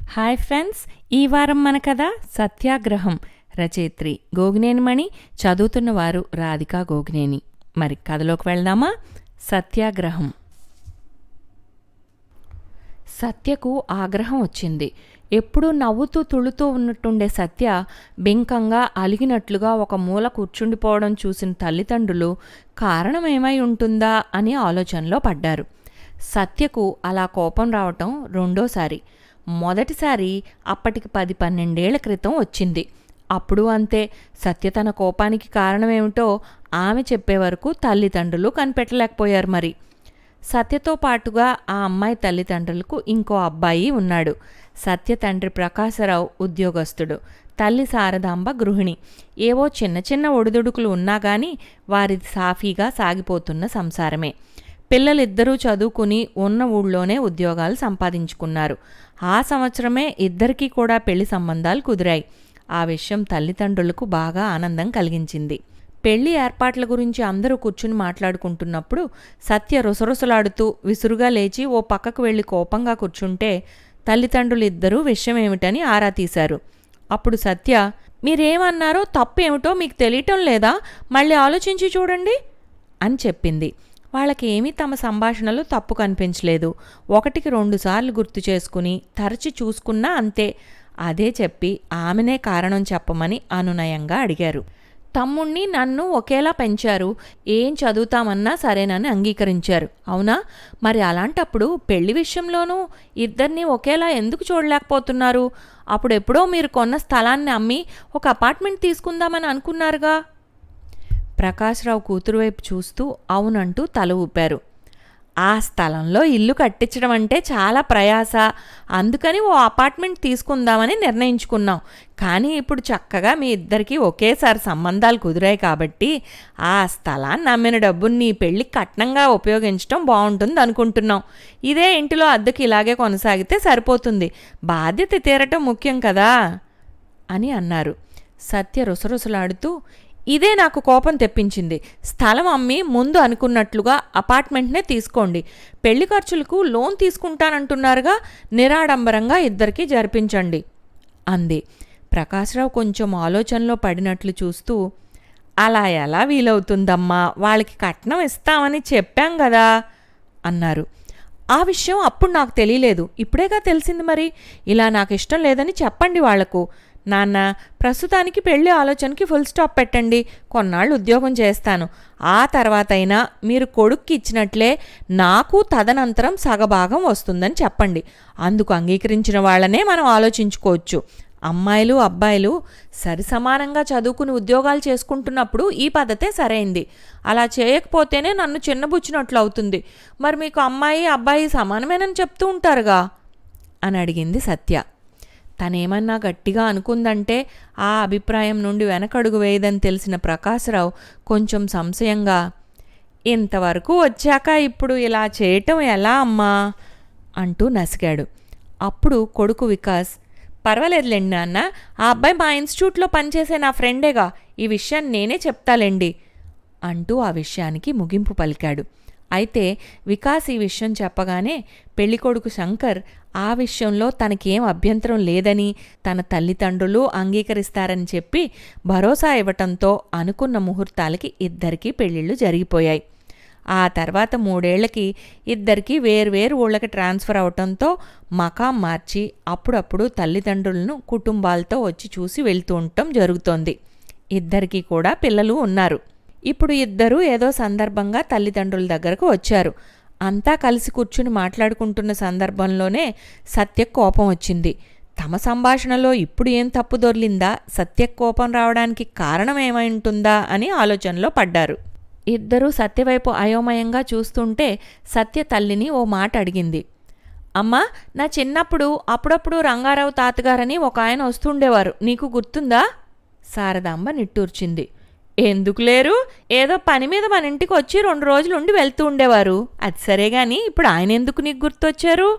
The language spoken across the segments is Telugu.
హాయ్ ఫ్రెండ్స్, ఈ వారం మన కథ సత్యాగ్రహం. రచయిత్రి గోగినేనిమణి, చదువుతున్నవారు రాధికా గోగినేని. మరి కథలోకి వెళ్దామా? సత్యాగ్రహం. సత్యకు ఆగ్రహం వచ్చింది. ఎప్పుడూ నవ్వుతూ తుళుతూ ఉన్నట్టుండే సత్య బెంకంగా అలిగినట్లుగా ఒక మూల కూర్చుండిపోవడం చూసిన తల్లిదండ్రులు కారణమేమై ఉంటుందా అని ఆలోచనలో పడ్డారు. సత్యకు అలా కోపం రావటం రెండోసారి. మొదటిసారి అప్పటికి 10-12 క్రితం వచ్చింది. అప్పుడు అంతే. సత్య తన కోపానికి కారణమేమిటో ఆమె చెప్పే వరకు తల్లిదండ్రులు కనిపెట్టలేకపోయారు. మరి సత్యతో పాటుగా ఆ అమ్మాయి తల్లిదండ్రులకు ఇంకో అబ్బాయి ఉన్నాడు. సత్య తండ్రి ప్రకాశరావు ఉద్యోగస్తుడు, తల్లి శారదాంబ గృహిణి. ఏవో చిన్న చిన్న ఒడిదుడుకులు ఉన్నా గానీ వారిది సాఫీగా సాగిపోతున్న సంసారమే. పిల్లలిద్దరూ చదువుకుని ఉన్న ఊళ్ళోనే ఉద్యోగాలు సంపాదించుకున్నారు. ఆ సంవత్సరమే ఇద్దరికీ కూడా పెళ్లి సంబంధాలు కుదిరాయి. ఆ విషయం తల్లిదండ్రులకు బాగా ఆనందం కలిగించింది. పెళ్లి ఏర్పాట్ల గురించి అందరూ కూర్చుని మాట్లాడుకుంటున్నప్పుడు సత్య రుసరుసలాడుతూ విసురుగా లేచి ఓ పక్కకు వెళ్లి కోపంగా కూర్చుంటే తల్లిదండ్రులిద్దరూ విషయమేమిటని ఆరా తీశారు. అప్పుడు సత్య, మీరేమన్నారో తప్పేమిటో మీకు తెలియటం లేదా? మళ్ళీ ఆలోచించి చూడండి అని చెప్పింది. వాళ్ళకేమీ తమ సంభాషణలో తప్పు కనిపించలేదు. 1-2 సార్లు గుర్తు చేసుకుని తరచి చూసుకున్నా అంతే. అదే చెప్పి ఆమెనే కారణం చెప్పమని అనునయంగా అడిగారు. తమ్ముణ్ణి నన్ను ఒకేలా పెంచారు, ఏం చదువుతామన్నా సరేనని అంగీకరించారు. అవునా? మరి అలాంటప్పుడు పెళ్లి విషయంలోనూ ఇద్దరినీ ఒకేలా ఎందుకు చూడలేకపోతున్నారు? అప్పుడెప్పుడో మీరు కొన్న స్థలాన్ని అమ్మి ఒక అపార్ట్మెంట్ తీసుకుందామని అనుకున్నారుగా? ప్రకాశ్రావు కూతురు వైపు చూస్తూ అవునంటూ తల ఊపారు. ఆ స్థలంలో ఇల్లు కట్టించడం అంటే చాలా ప్రయాస, అందుకని ఓ అపార్ట్మెంట్ తీసుకుందామని నిర్ణయించుకున్నాం. కానీ ఇప్పుడు చక్కగా మీ ఇద్దరికీ ఒకేసారి సంబంధాలు కుదిరాయి కాబట్టి ఆ స్థలాన్ని అమ్మిన డబ్బుని నీ పెళ్లికి కట్నంగా ఉపయోగించడం బాగుంటుంది అనుకుంటున్నాం. ఇదే ఇంటిలో అద్దెకి ఇలాగే కొనసాగితే సరిపోతుంది. బాధ్యత తీరటం ముఖ్యం కదా అని అన్నారు. సత్య రుసరుసలాడుతూ, ఇదే నాకు కోపం తెప్పించింది. స్థలం అమ్మి ముందు అనుకున్నట్లుగా అపార్ట్మెంట్నే తీసుకోండి. పెళ్లి ఖర్చులకు లోన్ తీసుకుంటానంటున్నారుగా, నిరాడంబరంగా ఇద్దరికీ జరిపించండి అంది. ప్రకాశ్రావు కొంచెం ఆలోచనలో పడినట్లు చూస్తూ, అలా ఎలా వీలవుతుందమ్మా, వాళ్ళకి కట్నం ఇస్తామని చెప్పాం కదా అన్నారు. ఆ విషయం అప్పుడు నాకు తెలియలేదు, ఇప్పుడేగా తెలిసింది. మరి ఇలా నాకు ఇష్టం లేదని చెప్పండి వాళ్లకు. నాన్న, ప్రస్తుతానికి పెళ్లి ఆలోచనకి ఫుల్ స్టాప్ పెట్టండి. కొన్నాళ్ళు ఉద్యోగం చేస్తాను. ఆ తర్వాతైనా మీరు కొడుక్కి ఇచ్చినట్లే నాకు తదనంతరం సగభాగం వస్తుందని చెప్పండి. అందుకు అంగీకరించిన వాళ్ళనే మనం ఆలోచించుకోవచ్చు. అమ్మాయిలు అబ్బాయిలు సరిసమానంగా చదువుకుని ఉద్యోగాలు చేసుకుంటున్నప్పుడు ఈ పద్ధతే సరైంది. అలా చేయకపోతేనే నన్ను చిన్నబుచ్చినట్లు అవుతుంది. మరి మీకు అమ్మాయి అబ్బాయి సమానమేనని చెప్తూ ఉంటారుగా అని అడిగింది సత్య. తనేమన్నా గట్టిగా అనుకుందంటే ఆ అభిప్రాయం నుండి వెనకడుగు వేయదని తెలిసిన ప్రకాశరావు కొంచెం సంశయంగా, ఇంతవరకు వచ్చాక ఇప్పుడు ఇలా చేయటం ఎలా అమ్మా అంటూ నసిగాడు. అప్పుడు కొడుకు వికాస్, పర్వాలేదులేండి నాన్న, ఆ అబ్బాయి మా ఇన్స్టిట్యూట్లో పనిచేసే నా ఫ్రెండేగా, ఈ విషయాన్ని నేనే చెప్తాలేండి అంటూ ఆ విషయానికి ముగింపు పలికాడు. అయితే వికాస్ ఈ విషయం చెప్పగానే పెళ్ళికొడుకు శంకర్ ఆ విషయంలో తనకేం అభ్యంతరం లేదని, తన తల్లిదండ్రులు అంగీకరిస్తారని చెప్పి భరోసా ఇవ్వటంతో అనుకున్న ముహూర్తాలకి ఇద్దరికీ పెళ్ళిళ్ళు జరిగిపోయాయి. ఆ తర్వాత 3 ఏళ్లకి ఇద్దరికీ వేర్వేరు ఊళ్ళకి ట్రాన్స్ఫర్ అవటంతో మకాం మార్చి అప్పుడప్పుడు తల్లిదండ్రులను కుటుంబాలతో వచ్చి చూసి వెళ్తూ ఉండటం జరుగుతోంది. ఇద్దరికీ కూడా పిల్లలు ఉన్నారు. ఇప్పుడు ఇద్దరూ ఏదో సందర్భంగా తల్లిదండ్రుల దగ్గరకు వచ్చారు. అంతా కలిసి కూర్చుని మాట్లాడుకుంటున్న సందర్భంలోనే సత్యకు కోపం వచ్చింది. తమ సంభాషణలో ఇప్పుడు ఏం తప్పు దొర్లిందా, సత్యకు కోపం రావడానికి కారణం ఏమై ఉంటుందా అని ఆలోచనలో పడ్డారు. ఇద్దరూ సత్యవైపు అయోమయంగా చూస్తుంటే సత్య తల్లిని ఓ మాట అడిగింది. అమ్మా, నా చిన్నప్పుడు అప్పుడప్పుడు రంగారావు తాతగారని ఒక ఆయన వస్తుండేవారు, నీకు గుర్తుందా? శారదాంబ నిట్టూర్చింది. ఎందుకు లేరు? ఏదో పని మీద మన ఇంటికి వచ్చి 2 రోజులుండి వెళ్తూ ఉండేవారు. అది సరేగాని ఇప్పుడు ఆయన ఎందుకు నీకు గుర్తొచ్చారు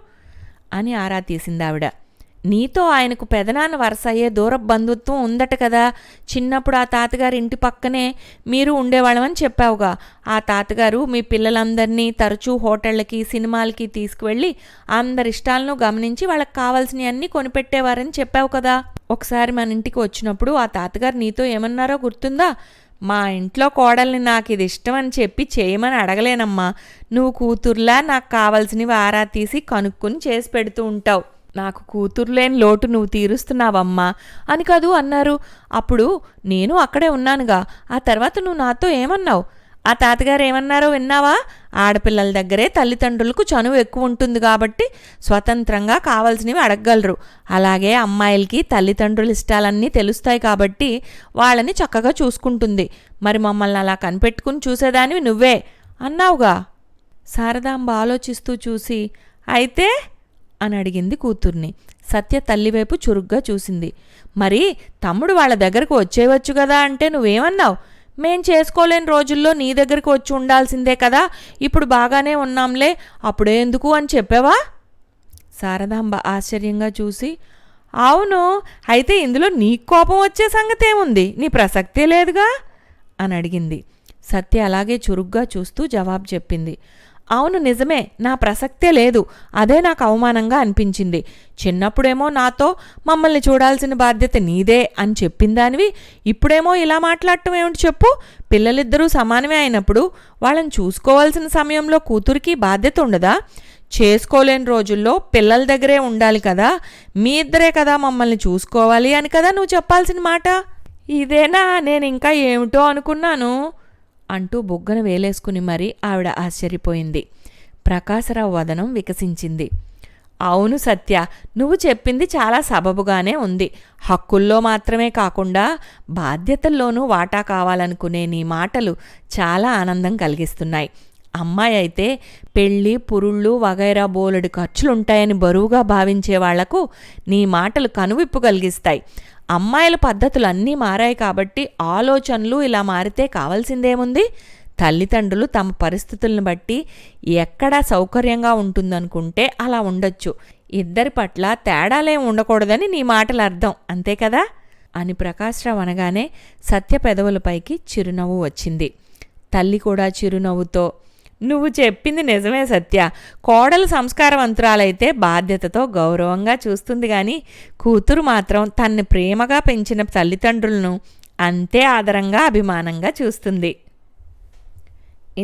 అని ఆరా తీసిందావిడ. నీతో ఆయనకు పెదనాన్న వరస అయ్యే దూరపు బంధుత్వం ఉందట కదా. చిన్నప్పుడు ఆ తాతగారి ఇంటి పక్కనే మీరు ఉండేవాళ్ళమని చెప్పావుగా. ఆ తాతగారు మీ పిల్లలందరినీ తరచూ హోటళ్ళకి సినిమాలకి తీసుకువెళ్ళి అందరి ఇష్టాలను గమనించి వాళ్ళకి కావాల్సినవి అన్నీ కొనిపెట్టేవారని చెప్పావు కదా. ఒకసారి మన ఇంటికి వచ్చినప్పుడు ఆ తాతగారు నీతో ఏమన్నారో గుర్తుందా? మా ఇంట్లో కోడల్ని నాకు ఇది ఇష్టం అని చెప్పి చేయమని అడగలేనమ్మా. నువ్వు కూతుర్లా నాకు కావాల్సినవి ఆరా తీసి కనుక్కొని చేసి పెడుతూ ఉంటావు. నాకు కూతురులేని లోటు నువ్వు తీరుస్తున్నావమ్మా అని కదూ అన్నారు. అప్పుడు నేను అక్కడే ఉన్నానుగా. ఆ తర్వాత నువ్వు నాతో ఏమన్నావు? ఆ తాతగారు ఏమన్నారో విన్నావా? ఆడపిల్లల దగ్గరే తల్లిదండ్రులకు చనువు ఎక్కువ ఉంటుంది కాబట్టి స్వతంత్రంగా కావాల్సినవి అడగగలరు. అలాగే అమ్మాయిలకి తల్లిదండ్రుల ఇష్టాలన్నీ తెలుస్తాయి కాబట్టి వాళ్ళని చక్కగా చూసుకుంటుంది. మరి మమ్మల్ని అలా కనిపెట్టుకుని చూసేదానివి నువ్వే అన్నావుగా. శారదాంబ ఆలోచిస్తూ చూసి అయితే అని అడిగింది కూతుర్ని. సత్య తల్లివైపు చురుగ్గా చూసింది. మరి తమ్ముడు వాళ్ళ దగ్గరకు వచ్చేయవచ్చు కదా అంటే నువ్వేమన్నావు? మేం చేసుకోలేని రోజుల్లో నీ దగ్గరకు వచ్చి ఉండాల్సిందే కదా, ఇప్పుడు బాగానే ఉన్నాంలే, అప్పుడే ఎందుకు అని చెప్పావా? శారదాంబ ఆశ్చర్యంగా చూసి అవును, అయితే ఇందులో నీ కోపం వచ్చే సంగతి ఏముంది? నీ ప్రసక్తే లేదుగా అని అడిగింది. సత్య అలాగే చురుగ్గా చూస్తూ జవాబు చెప్పింది. అవును నిజమే, నా ప్రసక్తే లేదు. అదే నాకు అవమానంగా అనిపించింది. చిన్నప్పుడేమో నాతో మమ్మల్ని చూడాల్సిన బాధ్యత నీదే అని చెప్పిందానివి, ఇప్పుడేమో ఇలా మాట్లాడటం ఏమిటి చెప్పు? పిల్లలిద్దరూ సమానమే అయినప్పుడు వాళ్ళని చూసుకోవాల్సిన సమయంలో కూతురికి బాధ్యత ఉండదా? చేసుకోలేని రోజుల్లో పిల్లల దగ్గరే ఉండాలి కదా, మీ ఇద్దరే కదా మమ్మల్ని చూసుకోవాలి అని కదా నువ్వు చెప్పాల్సిన మాట. ఇదేనా నేను ఇంకా ఏమిటో అనుకున్నాను అంటూ బొగ్గన వేలేసుకుని మరీ ఆవిడ ఆశ్చర్యపోయింది. ప్రకాశరావు వదనం వికసించింది. అవును సత్య, నువ్వు చెప్పింది చాలా సబబుగానే ఉంది. హక్కుల్లో మాత్రమే కాకుండా బాధ్యతల్లోనూ వాటా కావాలనుకునే నీ మాటలు చాలా ఆనందం కలిగిస్తున్నాయి. అమ్మాయి అయితే పెళ్ళి పురుళ్ళు వగైరా బోలెడు ఖర్చులుంటాయని బరువుగా భావించే వాళ్లకు నీ మాటలు కనువిప్పు కలిగిస్తాయి. అమ్మాయిల పద్ధతులు అన్నీ మారాయి కాబట్టి ఆలోచనలు ఇలా మారితే కావాల్సిందేముంది? తల్లిదండ్రులు తమ పరిస్థితులను బట్టి ఎక్కడా సౌకర్యంగా ఉంటుందనుకుంటే అలా ఉండొచ్చు. ఇద్దరి పట్ల తేడాలేం ఉండకూడదని నీ మాటల అర్థం, అంతే కదా అని ప్రకాశ్రావు అనగానే సత్య పెదవులపైకి చిరునవ్వు వచ్చింది. తల్లి కూడా చిరునవ్వుతో నువ్వు చెప్పింది నిజమే సత్య. కోడలు సంస్కారవంతురాలైతే బాధ్యతతో గౌరవంగా చూస్తుంది గాని కూతురు మాత్రం తన్ని ప్రేమగా పెంచిన తల్లిదండ్రులను అంతే ఆదరంగా అభిమానంగా చూస్తుంది.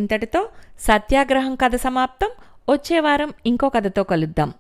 ఇంతటితో సత్యాగ్రహం కథ సమాప్తం. వచ్చే వారం ఇంకో కథతో కలుద్దాం.